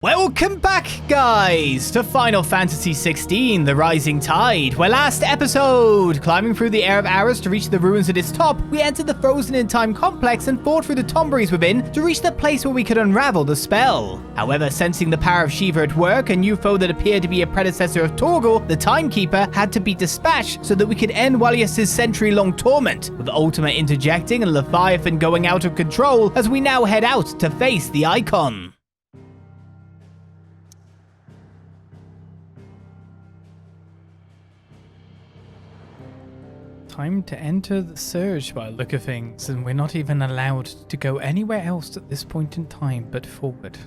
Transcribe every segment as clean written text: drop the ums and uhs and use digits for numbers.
Welcome back, guys, to Final Fantasy XVI, The Rising Tide, where last episode, climbing through the Air of Hours to reach the ruins at its top, we entered the Frozen in Time complex and fought through the tomberies within to reach the place where we could unravel the spell. However, sensing the power of Shiva at work, a new foe that appeared to be a predecessor of Torgal, the Timekeeper, had to be dispatched so that we could end Waljas' century-long torment, with Ultima interjecting and Leviathan going out of control as we now head out to face the Eikon. Time to enter the Surge by the look of things, and we're not even allowed to go anywhere else at this point in time but forward.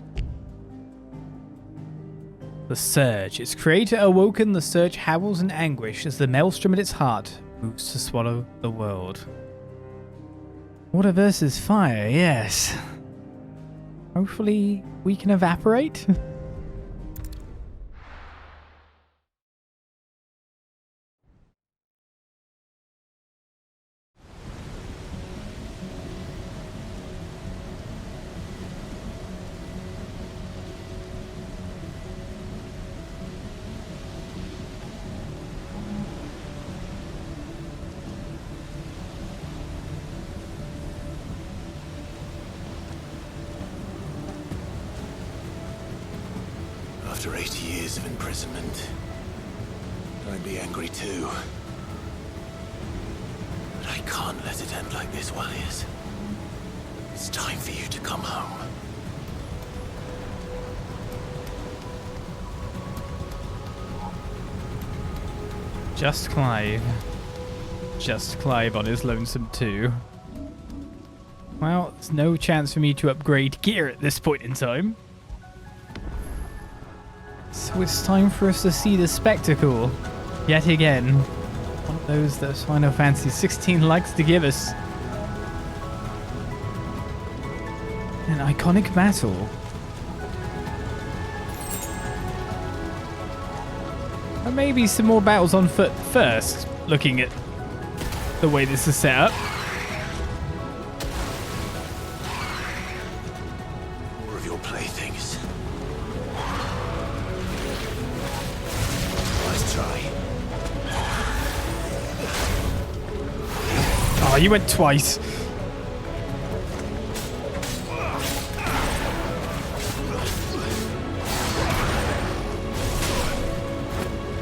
The Surge. Its creator awoken, the Surge howls in anguish as the maelstrom at its heart moves to swallow the world. Water versus fire, yes. Hopefully we can evaporate. After 80 years of imprisonment, I'd be angry too. But I can't let it end like this, Waljas. It's time for you to come home. Just Clive. Just Clive on his lonesome too. Well, there's no chance for me to upgrade gear at this point in time. So it's time for us to see the spectacle. Yet again. One of those that Final Fantasy XVI likes to give us. An iconic battle. Or maybe some more battles on foot first, looking at the way this is set up. More of your playthings. Nice try. Oh, you went twice.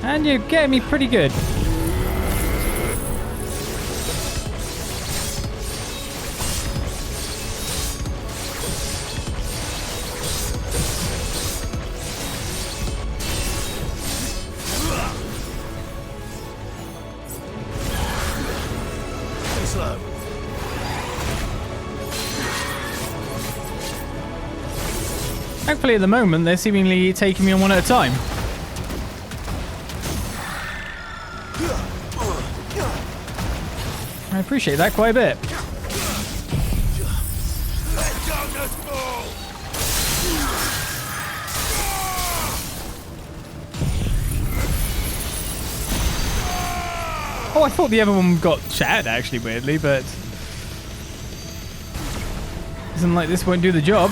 And you're getting me pretty good. Slow. Thankfully, at the moment, they're seemingly taking me on one at a time. I appreciate that quite a bit. Oh, I thought the other one got shattered, actually, weirdly, but isn't like this won't do the job.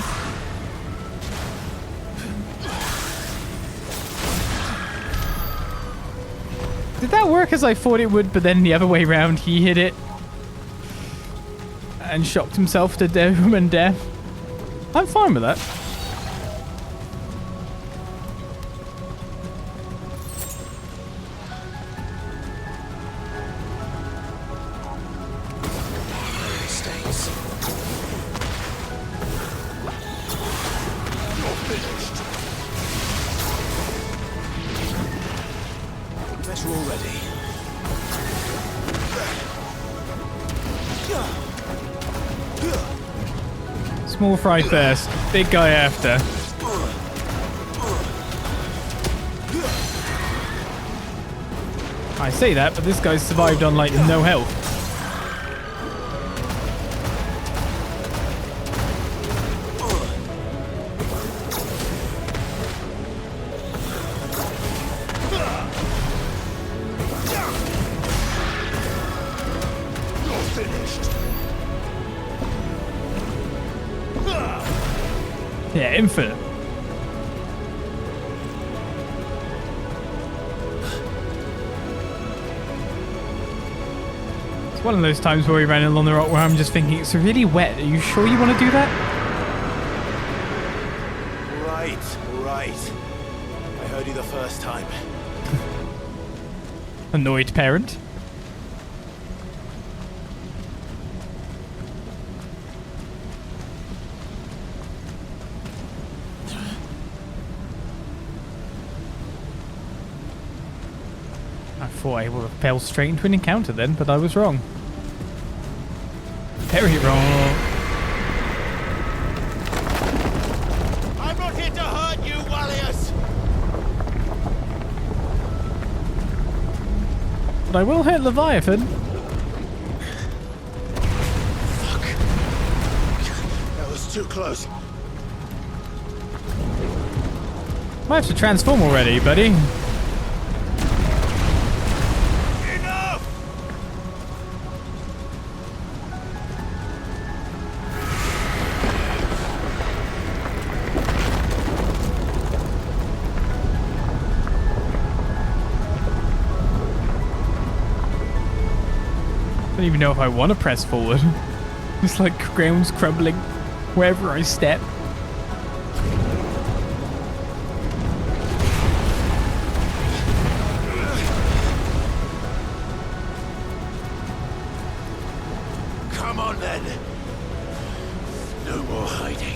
Did that work as I thought it would, but then the other way around, he hit it and shocked himself to doom and death? I'm fine with that. Mistakes. You're finished. Guess we're all ready. Small fry first, big guy after. I say that, but this guy's survived on like no health. You're finished. Yeah, infinite. one of those times where we ran along the rock where I'm just thinking, it's really wet. Are you sure you want to do that? Right. I heard you the first time. Annoyed parent. I thought I would have fell straight into an encounter then, but I was wrong. Very wrong. I'm not here to hurt you, Waljas! But I will hit Leviathan. Fuck. That was too close. Might have to transform already, buddy. I don't even know if I want to press forward. It's like ground's crumbling wherever I step. Come on then. No more hiding.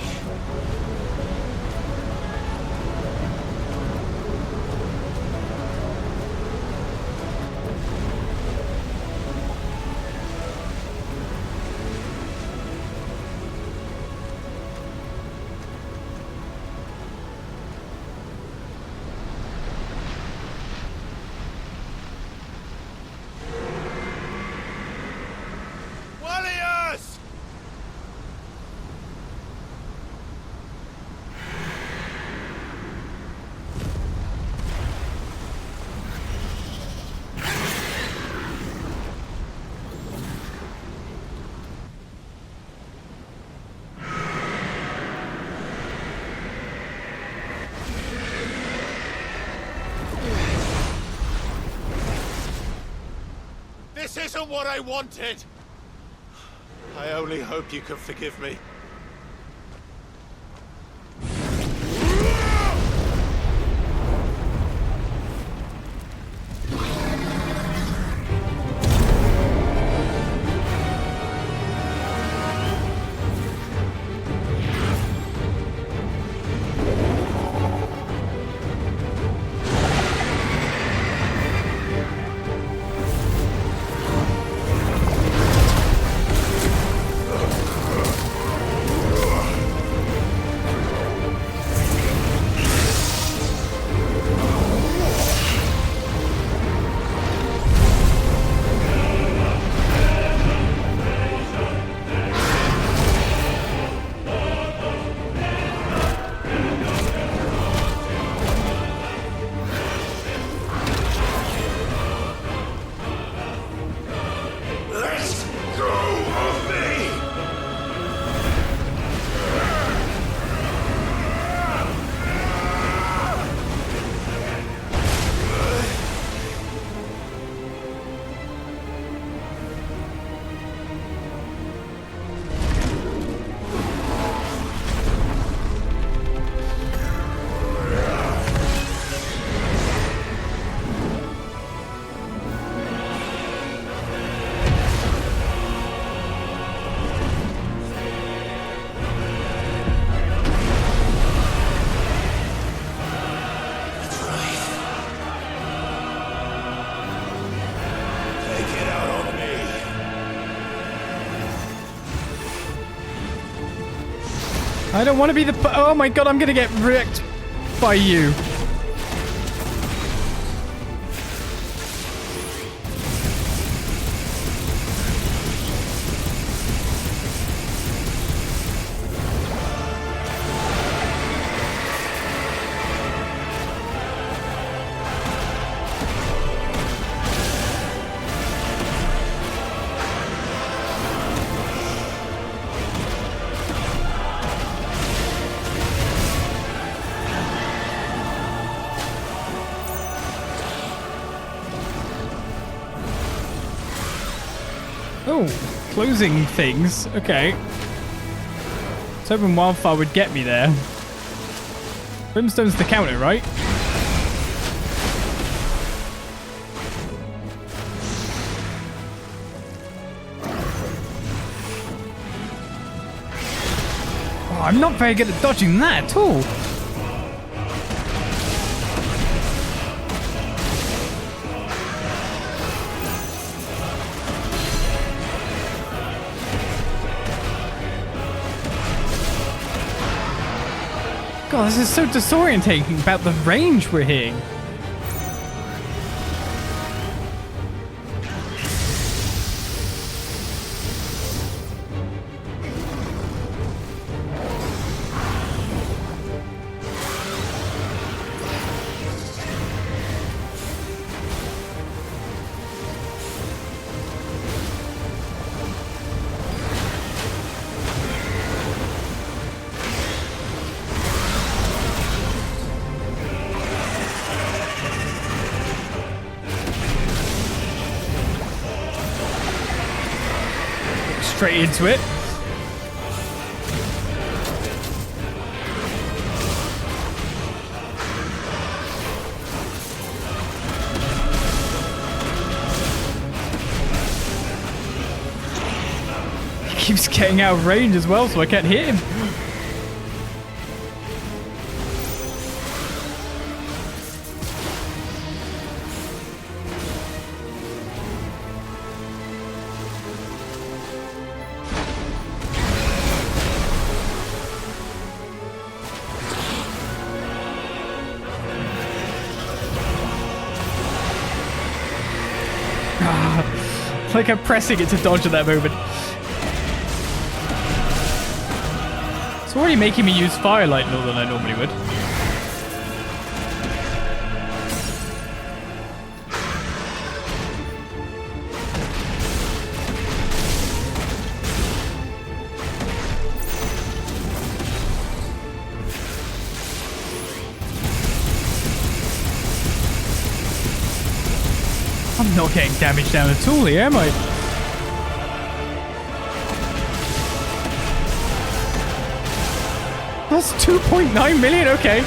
This isn't what I wanted! I only hope you can forgive me. I don't want to be the... Oh my god, I'm going to get wrecked by you. Oh, closing things. Okay. I was hoping Wildfire would get me there. Brimstone's the counter, right? Oh, I'm not very good at dodging that at all. God, this is so disorientating about the range we're hitting. Straight into it. He keeps getting out of range as well, so I can't hit him. It's like I'm pressing it to dodge at that moment. It's already making me use Firelight more than I normally would. I'm not getting damage down at all here, am I? That's 2.9 million, okay.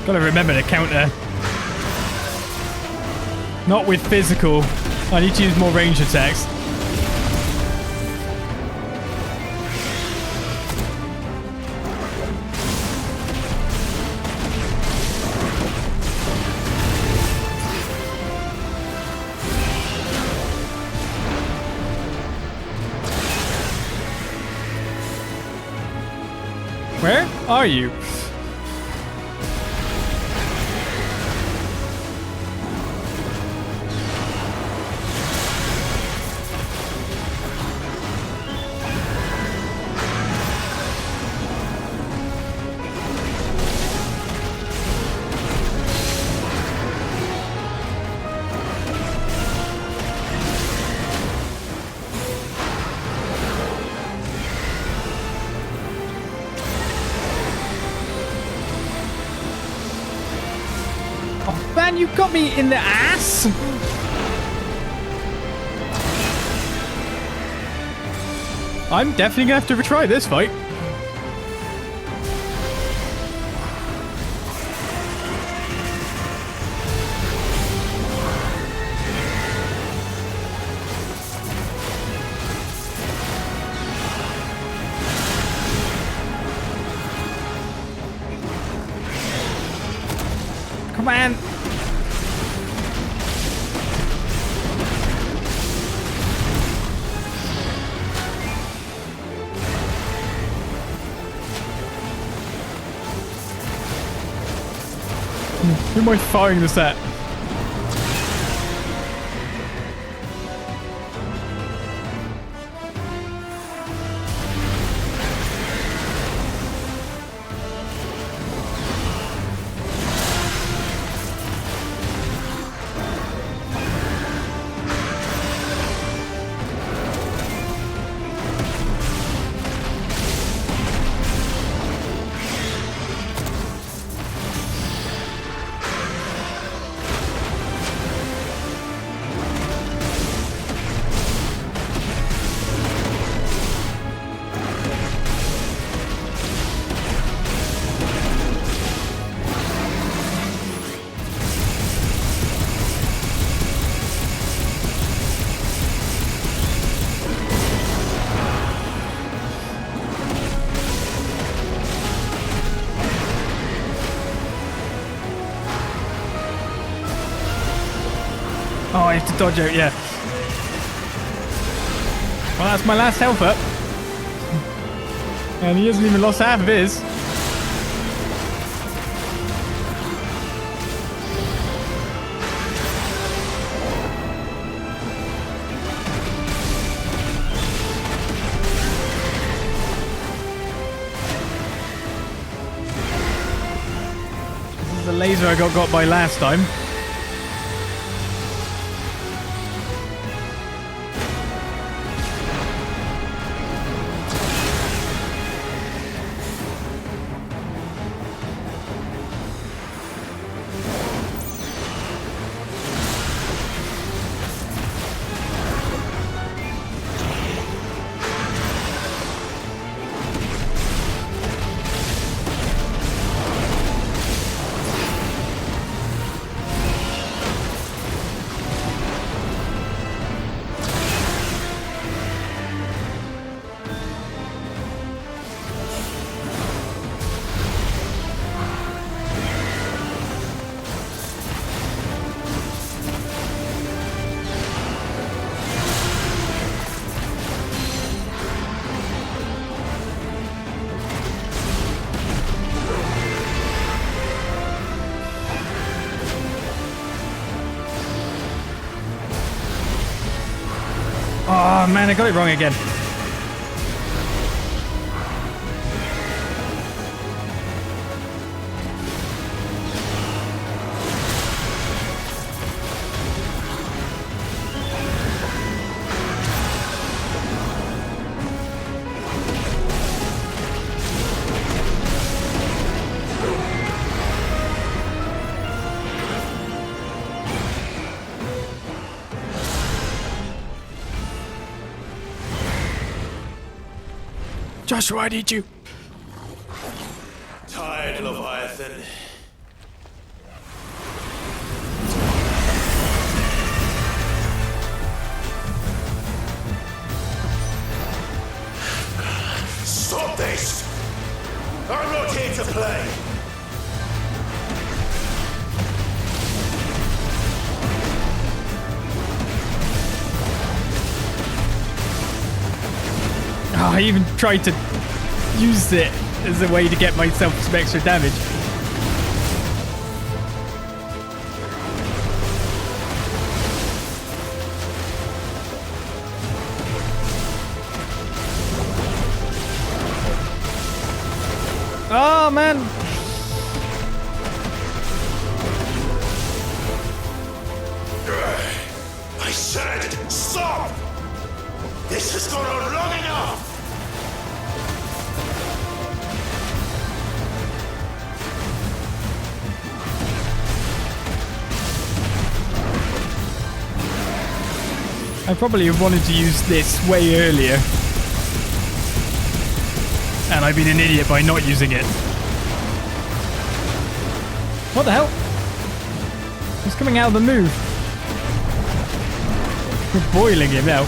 Gotta remember to counter. Not with physical. I need to use more range attacks. Where are you? man, you got me in the ass. I'm definitely gonna have to retry this fight. Come on. Who am I firing this at? Oh, I have to dodge out, yeah. Well, that's my last health up. And he hasn't even lost half of his. This is the laser I got by last time. Oh man, I got it wrong again. Joshua, I need you. Tired, Leviathan. Stop this! I'm not here to play! Oh, I even tried to use it as a way to get myself some extra damage. Oh, man. I said, stop! This has gone on long enough! I probably have wanted to use this way earlier. And I've been an idiot by not using it. What the hell? He's coming out of the move. We're boiling him now.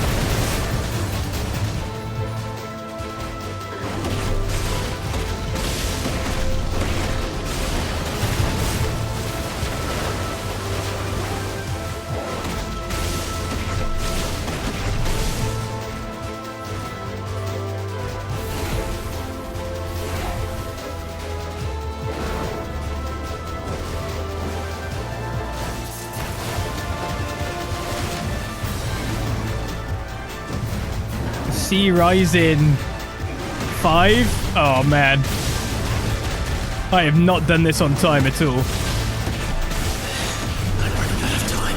Sea Rising 5? Oh man. I have not done this on time at all. I'm running out of time.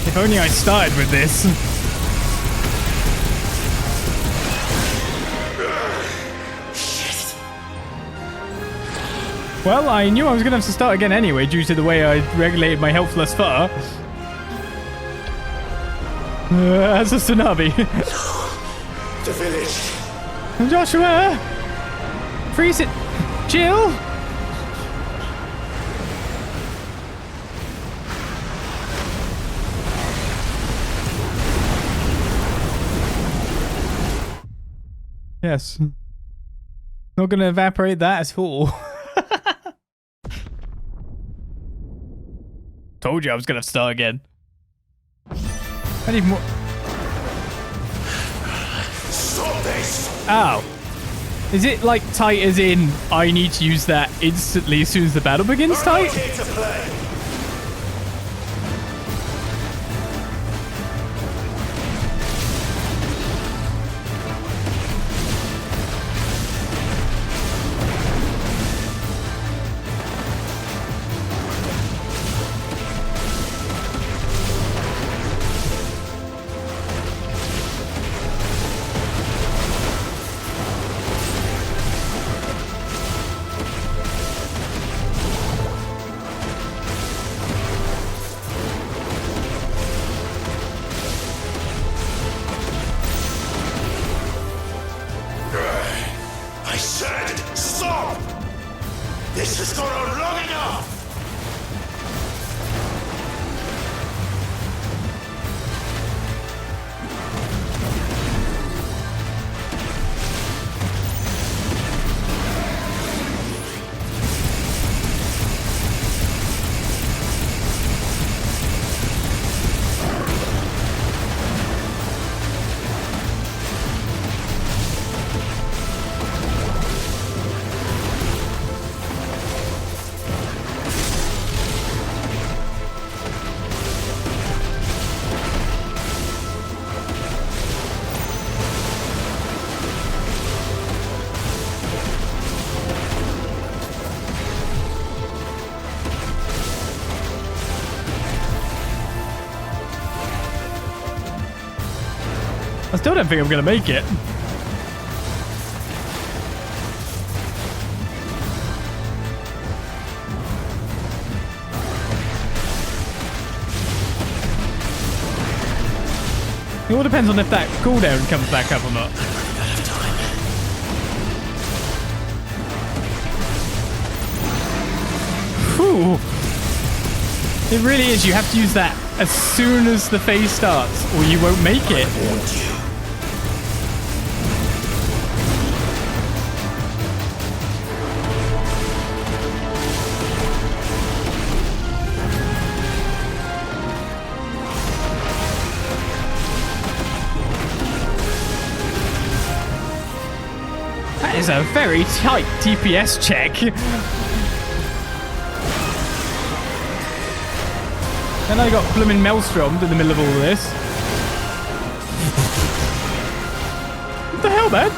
If only I started with this. Well, I knew I was going to have to start again anyway due to the way I regulated my health thus far. As a tsunami. The village. Joshua! Freeze it! Jill! Yes. Not going to evaporate that at all. Told you I was going to start again. I need more. Stop this! Ow. Is it like tight as in I need to use that instantly as soon as the battle begins tight? Here to play. This has gone on long enough! I still don't think I'm going to make it. It all depends on if that cooldown comes back up or not. Whew. It really is. You have to use that as soon as the phase starts, or you won't make it. That is a very tight TPS check. Then I got blooming Maelstromed in the middle of all of this. What the hell, man?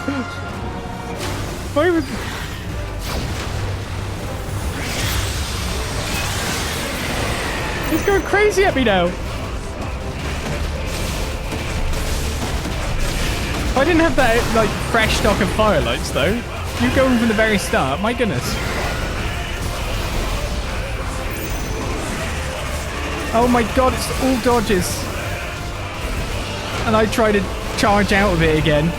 Why would... He's going crazy at me now. I didn't have that, like, fresh stock of firelights, though. You go from the very start. My goodness. Oh my god, it's all dodges. And I try to charge out of it again.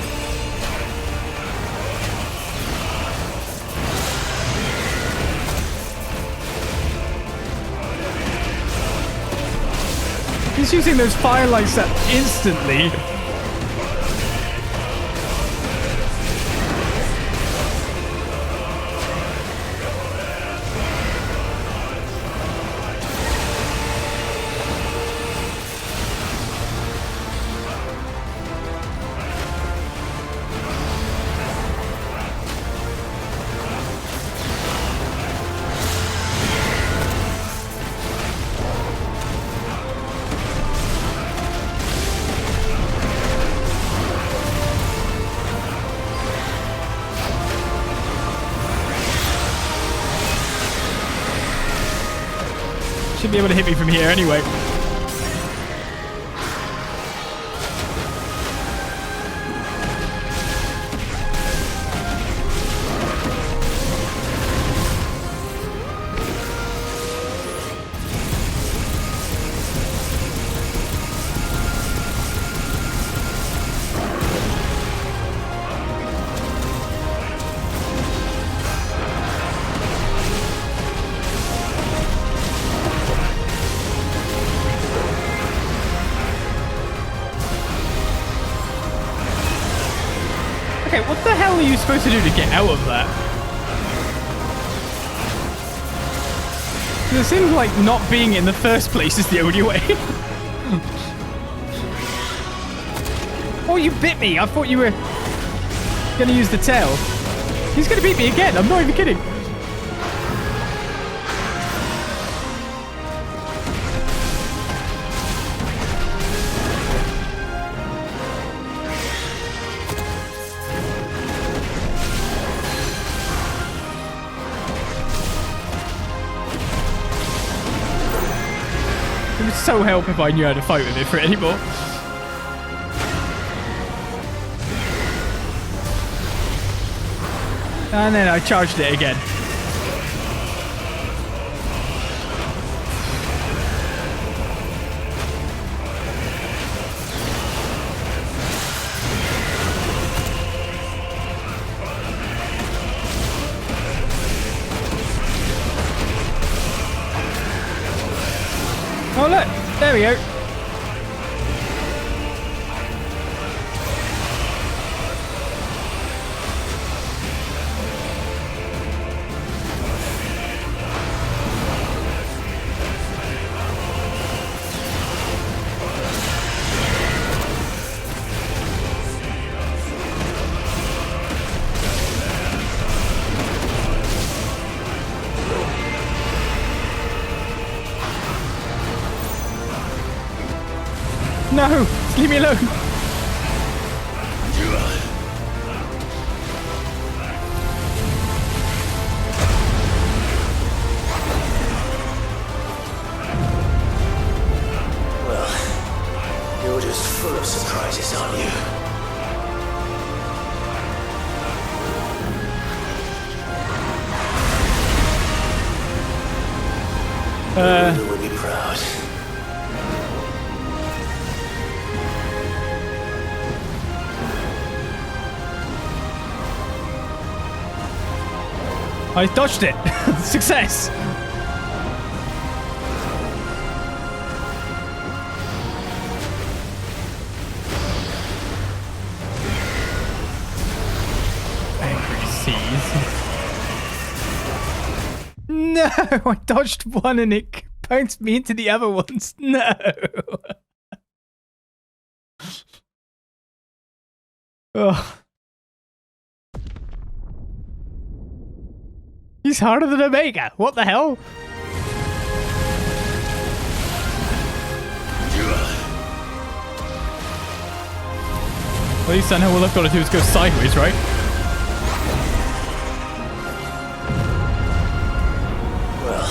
He's using those firelights up instantly. Should be able to hit me from here anyway. Okay, what the hell are you supposed to do to get out of that? It seems like not being in the first place is the only way. Oh, you bit me. I thought you were going to use the tail. He's going to beat me again. I'm not even kidding. It would so help if I knew how to fight with Ifrit anymore. And then I charged it again. Oh look, there we go. No! Leave me alone! Well, you're just full of surprises, aren't you? You would be proud. I dodged it. Success. Angry seas. No, I dodged one and it bounced me into the other ones. No. Oh. He's harder than Omega. What the hell? At least I know all I've got to do is go sideways, right? Well,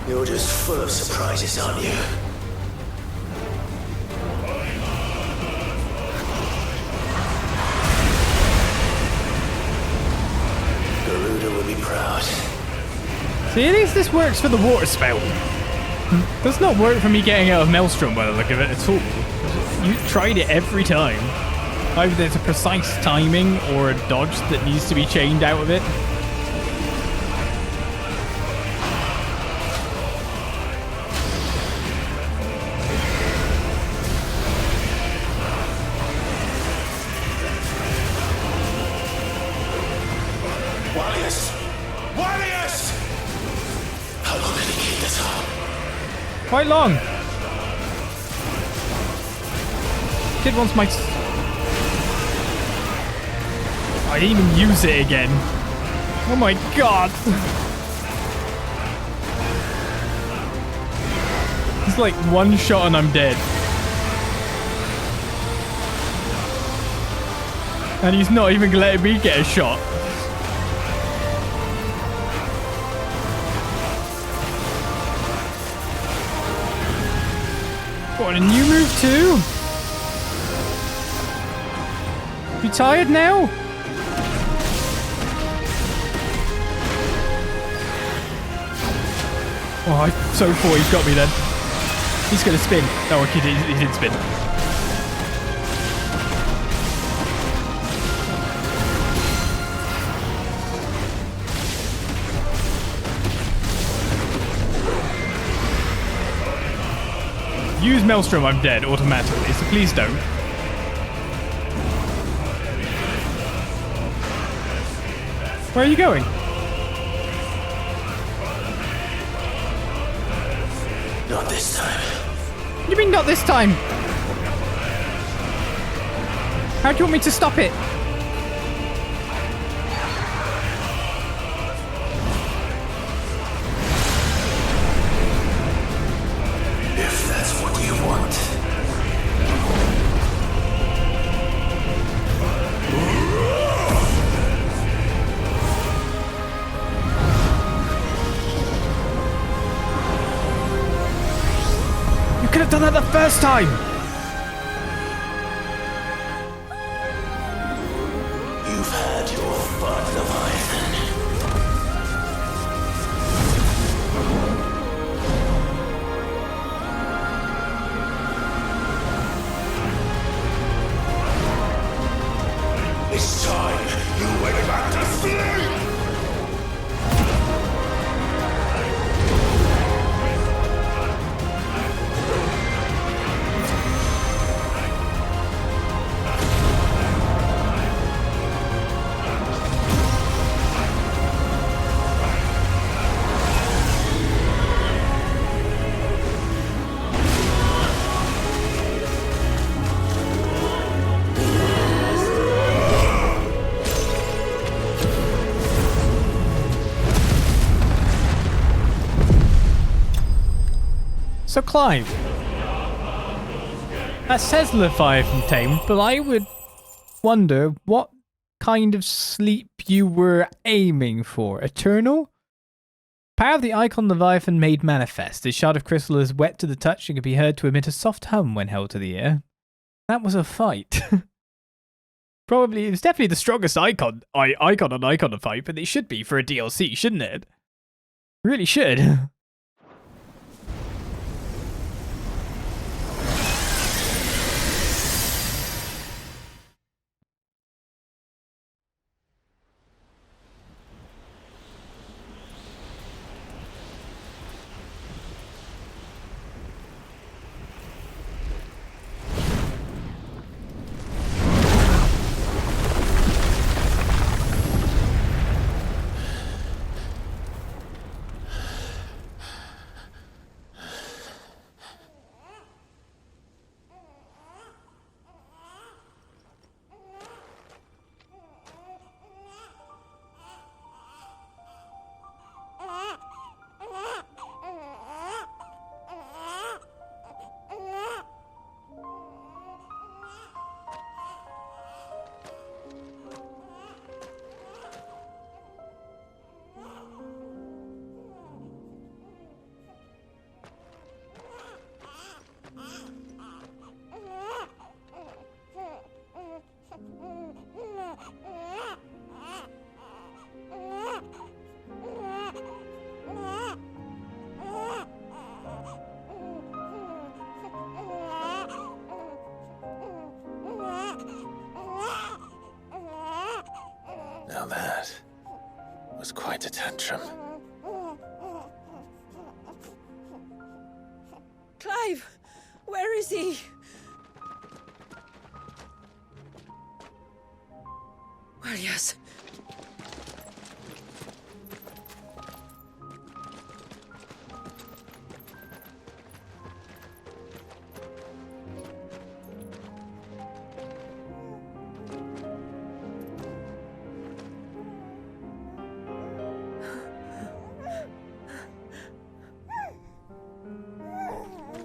you're just full of surprises, aren't you? See, at least this works for the water spell. Does not work for me getting out of Maelstrom by the look of it at all. You tried it every time. Either there's a precise timing or a dodge that needs to be chained out of it. Waljas! How long did he keep this up? Quite long. Kid wants my... I didn't even use it again. Oh my god. It's like one shot and I'm dead. And he's not even letting me get a shot. What, a new move too? You tired now? Oh, I so thought he's got me then. He's gonna spin. No, he didn't spin. Use Maelstrom, I'm dead automatically, so please don't. Where are you going? Not this time. What do you mean not this time? How do you want me to stop it? If that's what you want. You could have done that the first time! You've had your fun, Leviathan. It's time you went back to sleep! So Clive, that says Leviathan tamed, but I would wonder what kind of sleep you were aiming for. Eternal? Power of the Eikon Leviathan made manifest. This shard of crystal is wet to the touch and can be heard to emit a soft hum when held to the ear. That was a fight. Probably, it was definitely the strongest icon to fight, but it should be for a DLC, shouldn't it? Really should. quite a tantrum. Clive! Where is he? Waljas.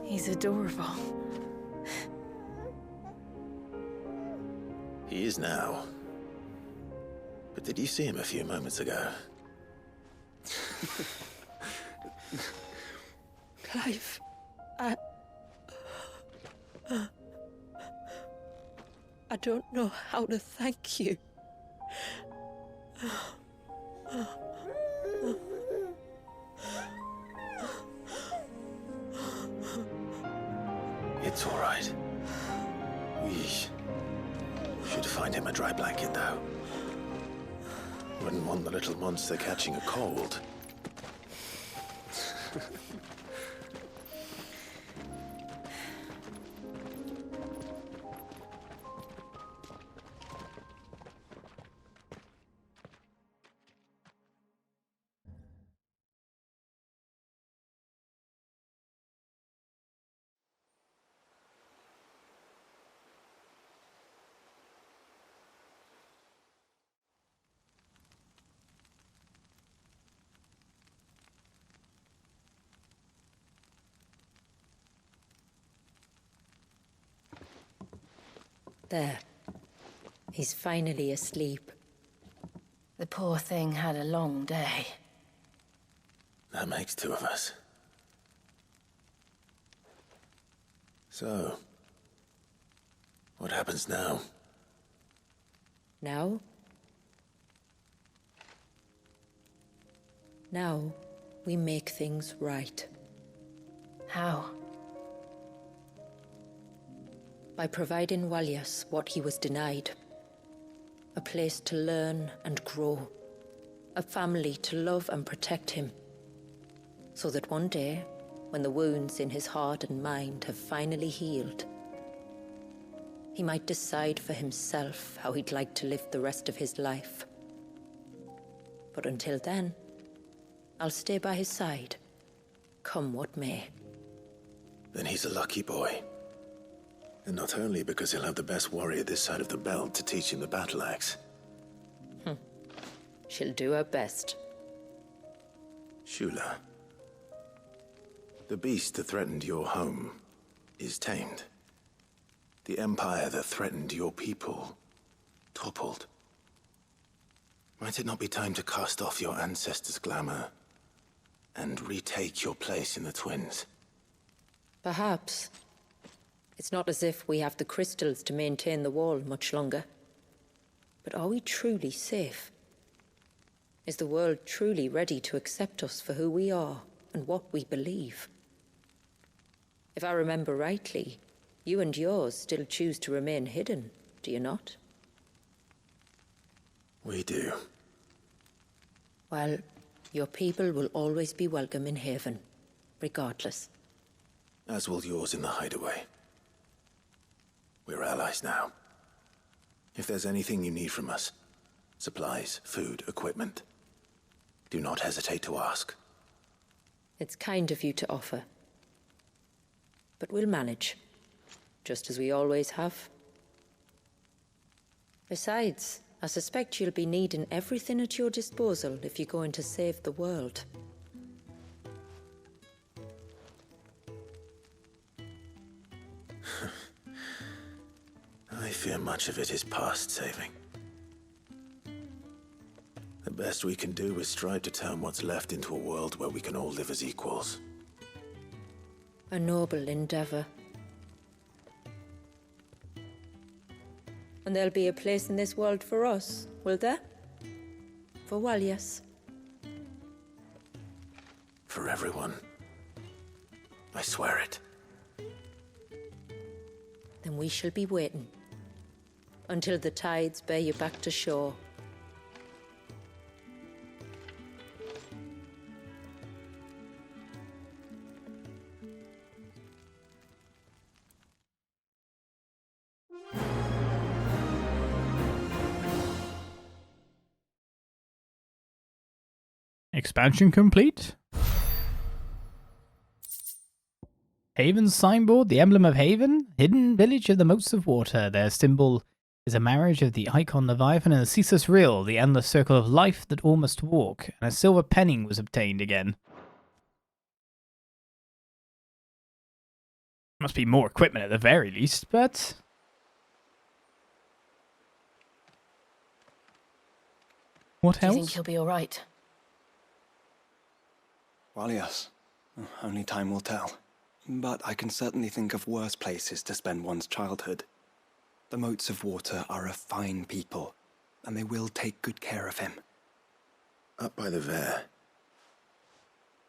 He's adorable. He is now. But did you see him a few moments ago? Clive, I don't know how to thank you. It's all right. We should find him a dry blanket, though. Wouldn't want the little monster catching a cold. There. He's finally asleep. The poor thing had a long day. That makes two of us. So, what happens now? Now? Now, we make things right. How? By providing Waljas what he was denied. A place to learn and grow. A family to love and protect him. So that one day, when the wounds in his heart and mind have finally healed, he might decide for himself how he'd like to live the rest of his life. But until then, I'll stay by his side, come what may. Then he's a lucky boy. And not only because he'll have the best warrior this side of the belt to teach him the battle axe. She'll do her best. Shula. The beast that threatened your home is tamed. The empire that threatened your people toppled. Might it not be time to cast off your ancestors' glamour and retake your place in the Twins? Perhaps. It's not as if we have the crystals to maintain the wall much longer. But are we truly safe? Is the world truly ready to accept us for who we are and what we believe? If I remember rightly, you and yours still choose to remain hidden, do you not? We do. Well, your people will always be welcome in Haven, regardless. As will yours in the hideaway. We're allies now. If there's anything you need from us, supplies, food, equipment, do not hesitate to ask. It's kind of you to offer. But we'll manage, just as we always have. Besides, I suspect you'll be needing everything at your disposal if you're going to save the world. I fear much of it is past saving. The best we can do is strive to turn what's left into a world where we can all live as equals. A noble endeavor. And there'll be a place in this world for us, will there? For Waljas. For everyone. I swear it. Then we shall be waiting. Until the tides bear you back to shore. Expansion complete. Haven's signboard, the emblem of Haven, hidden village of the moats of water. Their symbol is a marriage of the Eikon Leviathan and the ceaseless rill, the endless circle of life that all must walk, and a silver penning was obtained again. Must be more equipment at the very least, but... What Do else? you think he'll be alright? Waljas. Only time will tell. But I can certainly think of worse places to spend one's childhood. The moats of water are a fine people, and they will take good care of him. Up by the Ver,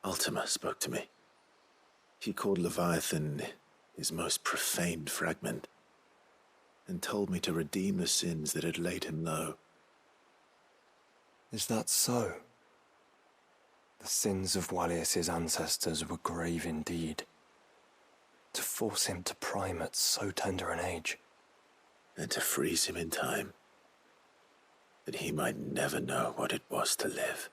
Ultima spoke to me. He called Leviathan his most profaned fragment, and told me to redeem the sins that had laid him low. Is that so? The sins of Waljas' ancestors were grave indeed. To force him to prime at so tender an age. And to freeze him in time, that he might never know what it was to live.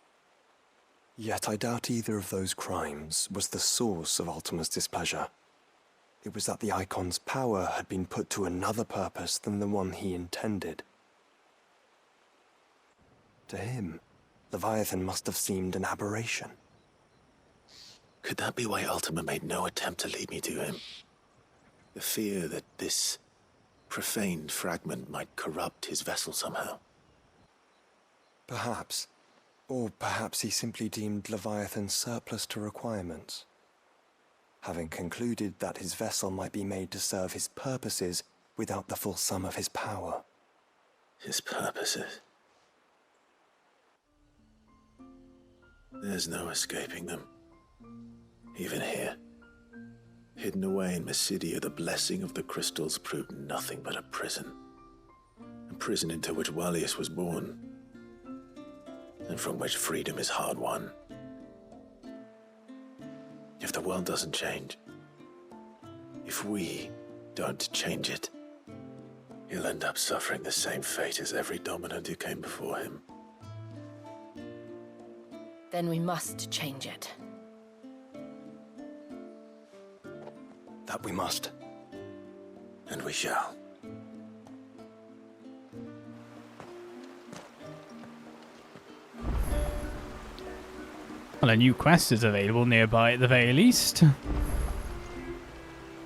Yet I doubt either of those crimes was the source of Ultima's displeasure. It was that the Eikon's power had been put to another purpose than the one he intended. To him, Leviathan must have seemed an aberration. Could that be why Ultima made no attempt to lead me to him? The fear that this profaned fragment might corrupt his vessel somehow. Perhaps. Or perhaps he simply deemed Leviathan surplus to requirements. Having concluded that his vessel might be made to serve his purposes without the full sum of his power. His purposes. There's no escaping them. Even here. Hidden away in Mysidia, the blessing of the crystals proved nothing but a prison. A prison into which Waljas was born, and from which freedom is hard won. If the world doesn't change, if we don't change it, he'll end up suffering the same fate as every dominant who came before him. Then we must change it. That we must. And we shall. Well, a new quest is available nearby at the very least.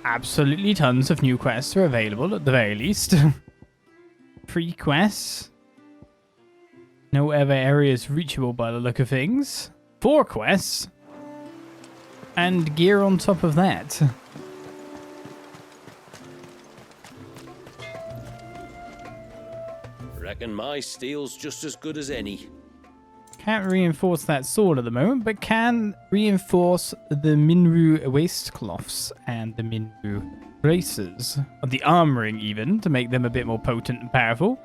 Absolutely tons of new quests are available at the very least. 3 quests. No other areas reachable by the look of things. 4 quests. And gear on top of that. Reckon my steel's just as good as any. Can't reinforce that sword at the moment, but can reinforce the Minru waistcloths and the Minru bracers. Or the armoring even, to make them a bit more potent and powerful.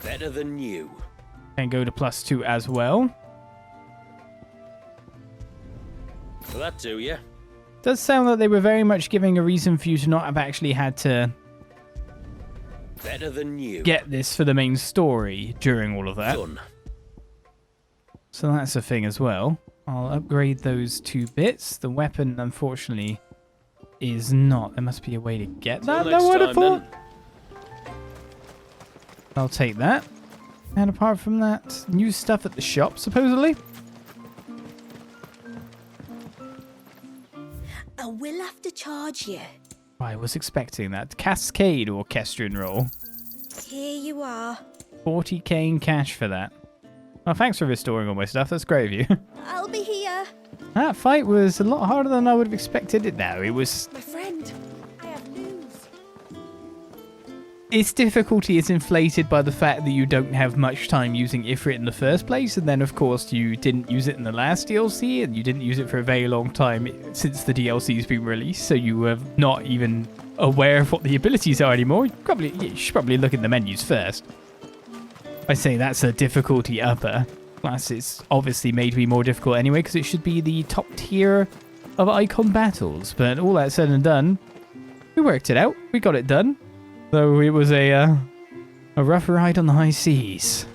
Better than you. Can go to +2 as well. Will that do ya? Does sound like they were very much giving a reason for you to not have actually had to Better than you. get this for the main story during all of that. Done. So that's a thing as well. I'll upgrade those 2 bits. The weapon, unfortunately, is not. There must be a way to get that. Till No, next would have time, thought. then. I'll take that. And apart from that, new stuff at the shop, supposedly. I will have to charge you. I was expecting that. Cascade Orchestrion roll. Here you are. 40k in cash for that. Well, thanks for restoring all my stuff. That's great of you. I'll be here. That fight was a lot harder than I would have expected it. No, it was... My friend, I have news. Its difficulty is inflated by the fact that you don't have much time using Ifrit in the first place, and then of course you didn't use it in the last DLC, and you didn't use it for a very long time since the DLC's been released, so you were not even aware of what the abilities are anymore. You should probably look at the menus first. I say that's a difficulty upper. Plus it's obviously made to be more difficult anyway, because it should be the top tier of Eikon battles, but all that said and done, we worked it out, we got it done. Though it was a rough ride on the high seas.